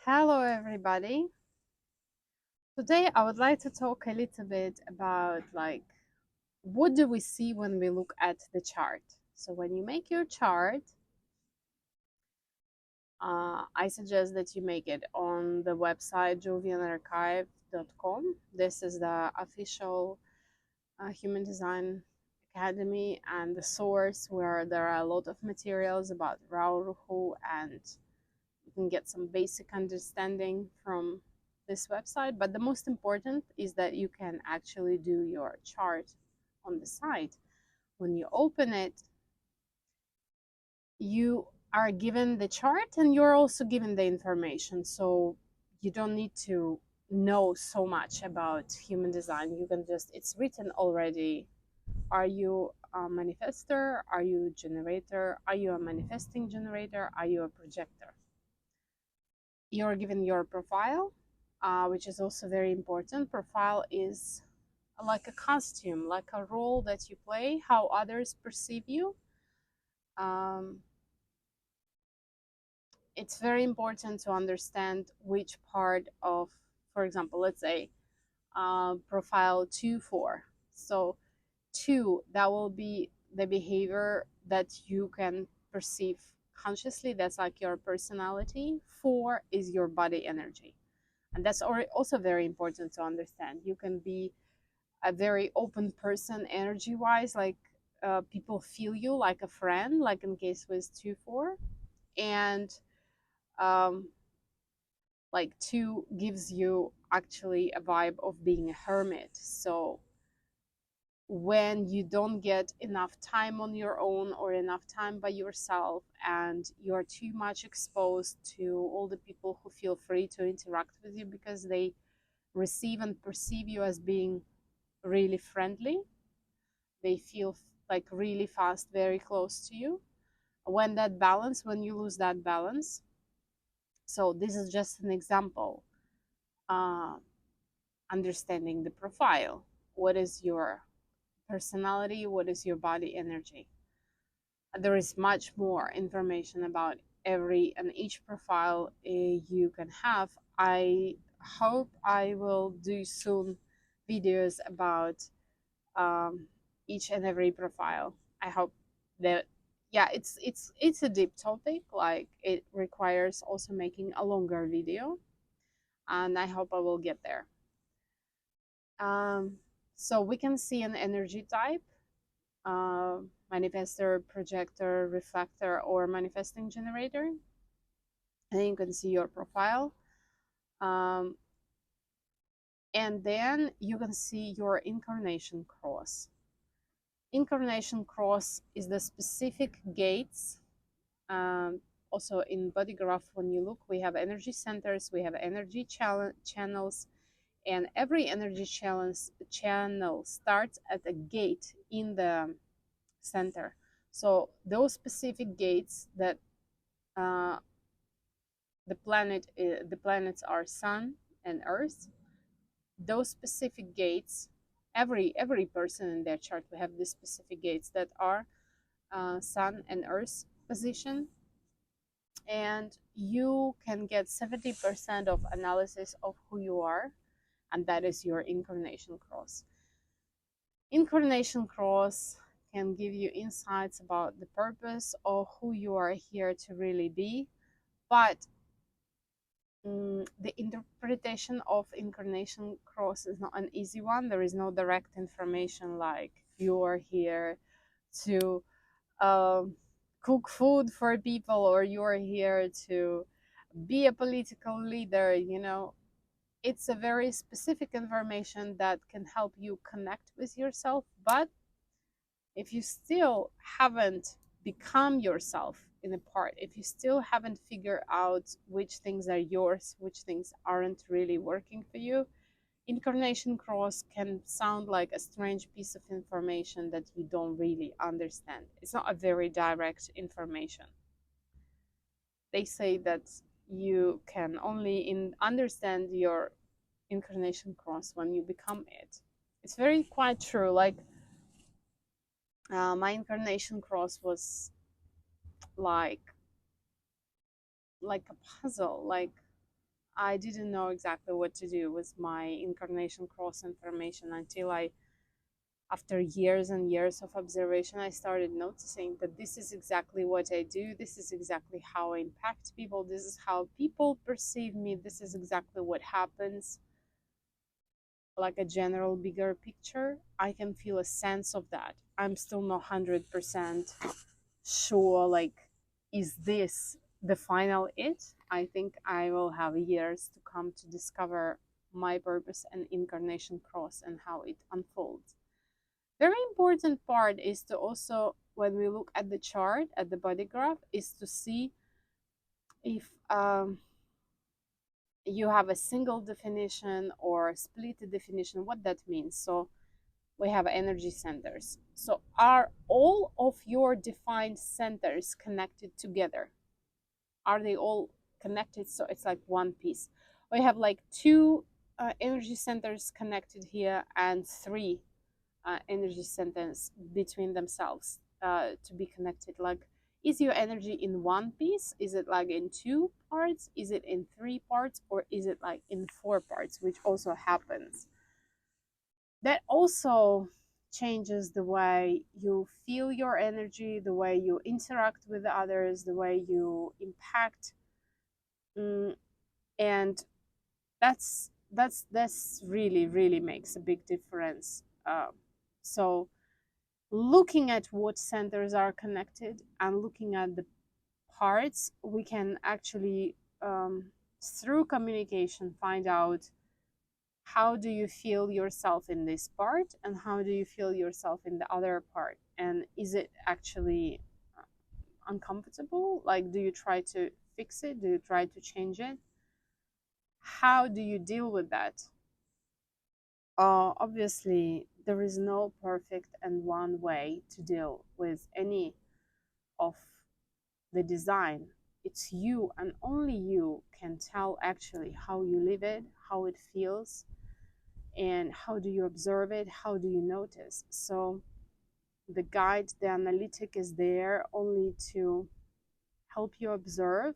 Hello, everybody. Today, I would like to talk a little bit about what do we see when we look at the chart. So, when you make your chart, I suggest that you make it on the website jovianarchive.com. This is the official Human Design Academy and the source where there are a lot of materials about Rauruhu, and you can get some basic understanding from this website. But the most important is that you can actually do your chart on the site. When you open it, you are given the chart and you're also given the information. So you don't need to know so much about human design. You can just, it's written already. Are you a manifester? Are you a generator? Are you a manifesting generator? Are you a projector? You're given your profile, which is also very important. Profile is like a costume, like a role that you play, how others perceive you. Um, it's very important to understand which part of, for example, let's say profile 2-4. So 2, that will be the behavior that you can perceive consciously. That's like your personality. 4 is your body energy. And that's also very important to understand. You can be a very open person energy wise, like people feel you like a friend, like in case with 2-4. And um, like 2 gives you actually a vibe of being a hermit. So when you don't get enough time on your own or enough time by yourself, and you're too much exposed to all the people who feel free to interact with you because they receive and perceive you as being really friendly, they feel like really fast, very close to you. When you lose that balance, so this is just an example. uh, Understanding the profile, what is your personality, what is your body energy. There is much more information about every and each profile you can have. I hope I will do soon videos about um, each and every profile. I hope that, yeah, it's a deep topic. Like, it requires also making a longer video, and I hope I will get there. Um, so we can see an energy type, uh, manifestor, projector, reflector, or manifesting generator. And you can see your profile. Um, and then you can see your incarnation cross. Incarnation cross is the specific gates. Um, Also in Bodygraph, when you look, we have energy centers, we have energy channels, and every energy channel starts at a gate in the center. So those specific gates that uh, the planets are Sun and Earth. Those specific gates, every person in their chart, we have these specific gates that are Sun and Earth position, and you can get 70% of analysis of who you are, and that is your incarnation cross. Incarnation cross can give you insights about the purpose of who you are here to really be, but the interpretation of incarnation cross is not an easy one. There is no direct information like you're here to cook food for people, or you're here to be a political leader. It's a very specific information that can help you connect with yourself. But if you still haven't become yourself in a part, if you still haven't figured out which things are yours, which things aren't really working for you, incarnation cross can sound like a strange piece of information that you don't really understand. It's not a very direct information. They say that you can only understand your incarnation cross when you become it. It's very quite true. Like, my incarnation cross was like like a puzzle. Like, I didn't know exactly what to do with my incarnation cross information until after years and years of observation, I started noticing that this is exactly what I do. This is exactly how I impact people. This is how people perceive me. This is exactly what happens. Like a general bigger picture, I can feel a sense of that. I'm still not 100% sure, like, is this the final it? I think I will have years to come to discover my purpose and incarnation cross and how it unfolds. Very important part is to also, when we look at the chart, at the body graph, is to see if you have a single definition or split definition, what that means. So we have energy centers. So are all of your defined centers connected together? Are they all connected? So it's like one piece. We have like two energy centers connected here and three energy centers between themselves to be connected. Like, is your energy in one piece? Is it like in two parts? Is it in three parts? Or is it like in four parts, which also happens? That also changes the way you feel your energy, the way you interact with others, the way you impact. And that's really makes a big difference. So looking at what centers are connected and looking at the parts, we can actually through communication find out how do you feel yourself in this part and how do you feel yourself in the other part, and is it actually uncomfortable? Like, do you try to fix it? Do you try to change it? How do you deal with that? Obviously there is no perfect and one way to deal with any of the design. It's you and only you can tell actually how you live it, how it feels, and how do you observe it, how do you notice. So the guide, the analytic is there only to help you observe,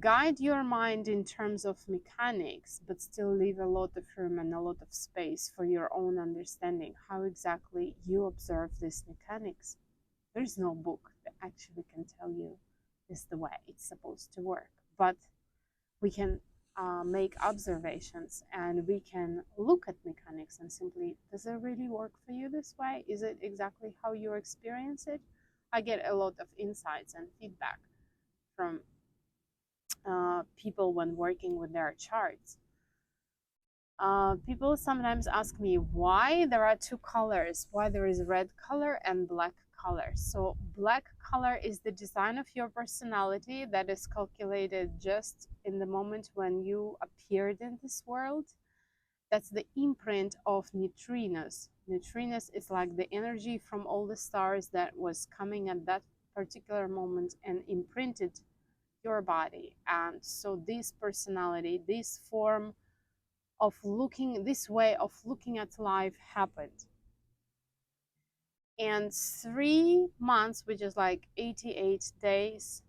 guide your mind in terms of mechanics, but still leave a lot of room and a lot of space for your own understanding how exactly you observe these mechanics. There is no book that actually can tell you this is the way it's supposed to work, but we can make observations and we can look at mechanics and simply, does it really work for you this way? Is it exactly how you experience it? I get a lot of insights and feedback from people when working with their charts. People sometimes ask me why there are two colors, why there is red color and black color. So black color is the design of your personality that is calculated just in the moment when you appeared in this world. That's the imprint of neutrinos. Neutrinos is like the energy from all the stars that was coming at that particular moment and imprinted your body. And so this personality, this form of looking, this way of looking at life happened. And 3 months, which is like 88 days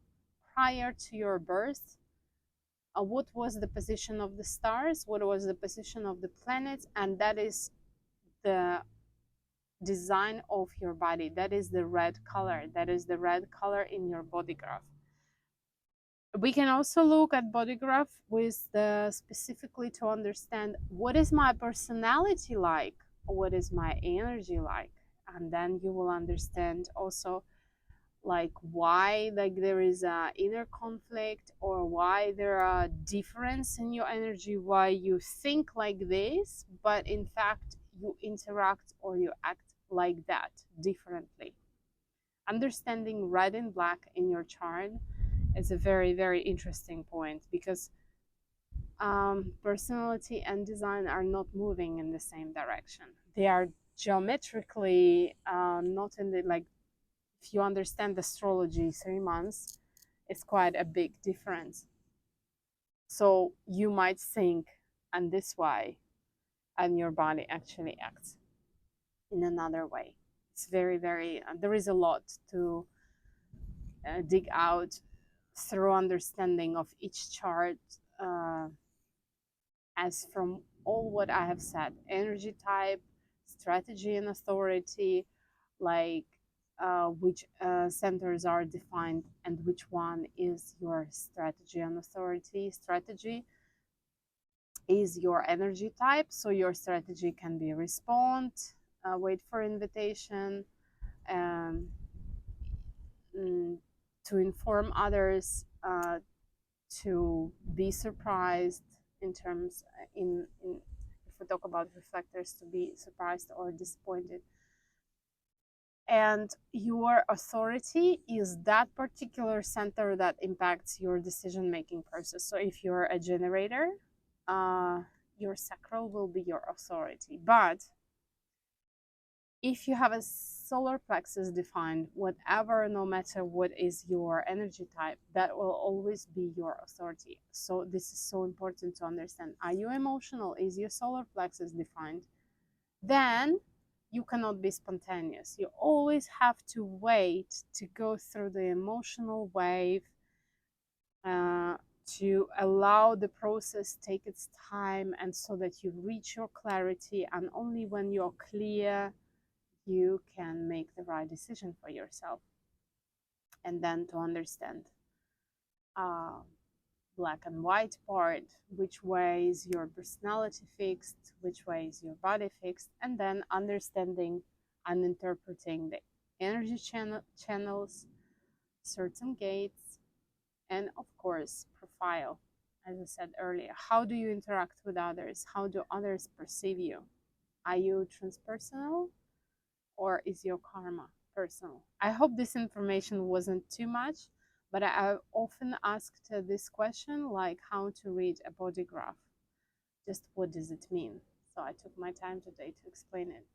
prior to your birth, what was the position of the stars, what was the position of the planets, and that is the design of your body. That is the red color. That is the red color in your body graph. We can also look at Bodygraph with the specifically to understand what is my personality like, what is my energy like, and then you will understand also like why like there is a inner conflict or why there are difference in your energy, why you think like this but in fact you interact or you act like that differently. Understanding red and black in your chart is a very interesting point because personality and design are not moving in the same direction. They are geometrically not in the like, if you understand astrology 3 months, it's quite a big difference. So you might think and this way and your body actually acts in another way. It's very there is a lot to dig out through understanding of each chart uh, as from all what I have said: energy type, strategy, and authority, like which centers are defined and which one is your strategy and authority. Strategy is your energy type, so your strategy can be respond, wait for invitation, um, mm, to inform others, to be surprised in terms in if we talk about reflectors, to be surprised or disappointed. And your authority is that particular center that impacts your decision making process. So if you're a generator, uh, your sacral will be your authority. But if you have a solar plexus defined, whatever, no matter what is your energy type, that will always be your authority. So this is so important to understand. Are you emotional? Is your solar plexus defined? Then you cannot be spontaneous. You always have to wait to go through the emotional wave, uh, to allow the process take its time, and so that you reach your clarity. And only when you're clear, you can make the right decision for yourself. And then to understand uh, black and white part, which way is your personality fixed, which way is your body fixed, and then understanding and interpreting the energy channels, certain gates, and of course, profile. As I said earlier, how do you interact with others? How do others perceive you? Are you transpersonal, or is your karma personal? I hope this information wasn't too much, but I often asked this question, like how to read a body graph. Just what does it mean? So I took my time today to explain it.